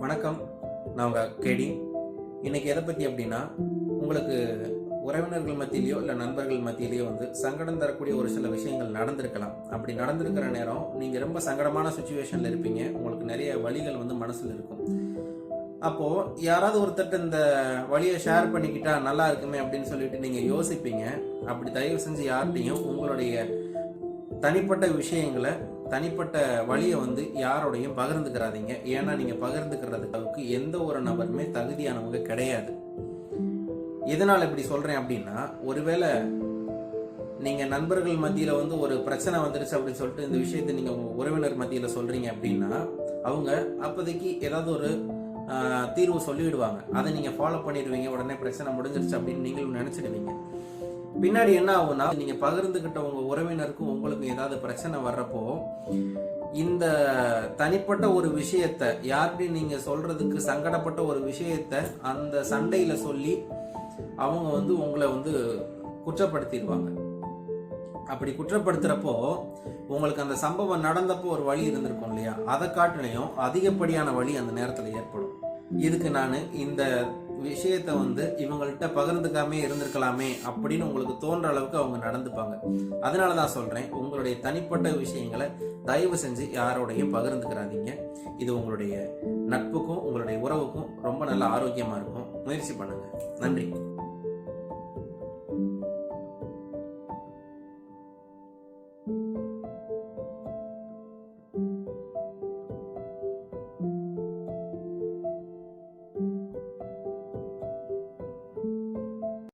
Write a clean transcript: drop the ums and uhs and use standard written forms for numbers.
வணக்கம். நான் உங்கள் கேடி. இன்னைக்கு எதை பற்றி அப்படின்னா, உங்களுக்கு உறவினர்கள் மத்தியிலையோ இல்லை நண்பர்கள் மத்தியிலையோ சங்கடம் தரக்கூடிய ஒரு சில விஷயங்கள் நடந்திருக்கலாம். அப்படி நடந்திருக்கிற நேரம் நீங்கள் ரொம்ப சங்கடமான சுச்சுவேஷனில் இருப்பீங்க. உங்களுக்கு நிறைய வழிகள் மனசில் இருக்கும். அப்போது யாராவது ஒருத்தட்ட இந்த வழியை ஷேர் பண்ணிக்கிட்டா நல்லா இருக்குமே அப்படின்னு சொல்லிட்டு நீங்கள் யோசிப்பீங்க. அப்படி தயவு செஞ்சு யார்கிட்டையும் உங்களுடைய தனிப்பட்ட விஷயங்களை, தனிப்பட்ட வழியை யாரோடையும் பகிர்ந்துக்கிறாதீங்க. ஏன்னா நீங்கள் பகிர்ந்துக்கிறதுக்கு எந்த ஒரு நபருமே தகுதியானவங்க கிடையாது. எதனால் இப்படி சொல்கிறேன் அப்படின்னா, ஒருவேளை நீங்கள் நண்பர்கள் மத்தியில் ஒரு பிரச்சனை வந்துருச்சு அப்படின்னு சொல்லிட்டு இந்த விஷயத்தை நீங்கள் உங்கள் உறவினர் மத்தியில் சொல்கிறீங்க அப்படின்னா, அவங்க அப்போதைக்கு ஏதாவது ஒரு தீர்வு சொல்லிவிடுவாங்க. அதை நீங்கள் ஃபாலோ பண்ணிடுவீங்க. உடனே பிரச்சனை முடிஞ்சிருச்சு அப்படின்னு நீங்களும் நினச்சிடுவீங்க. பின்னாடி என்ன ஆகும்னா, நீங்க பகிர்ந்துகிட்ட உங்க உறவினருக்கும் உங்களுக்கும் ஏதாவது பிரச்சனை வர்றப்போ, இந்த தனிப்பட்ட ஒரு விஷயத்த யார்கிட்டையும் நீங்க சொல்றதுக்கு சங்கடப்பட்ட ஒரு விஷயத்த அந்த சண்டையில சொல்லி அவங்க உங்களை குற்றப்படுத்திடுவாங்க. அப்படி குற்றப்படுத்துறப்போ உங்களுக்கு அந்த சம்பவம் நடந்தப்போ ஒரு வழி இருந்திருக்கும் இல்லையா, அதை காட்டிலையும் அதிகப்படியான வழி அந்த நேரத்தில் ஏற்படும். இதுக்கு நான் இந்த விஷயத்த இவங்கள்ட்ட பகிர்ந்துக்காமே இருந்திருக்கலாமே அப்படின்னு உங்களுக்கு தோன்ற அளவுக்கு அவங்க நடந்துப்பாங்க. அதனால தான் சொல்றேன், உங்களுடைய தனிப்பட்ட விஷயங்களை தயவு செஞ்சு யாரோடையும் பகிர்ந்துக்கிறாதீங்க. இது உங்களுடைய நட்புக்கும் உங்களுடைய உறவுக்கும் ரொம்ப நல்ல ஆரோக்கியமா இருக்கும். முயற்சி பண்ணுங்க. நன்றி.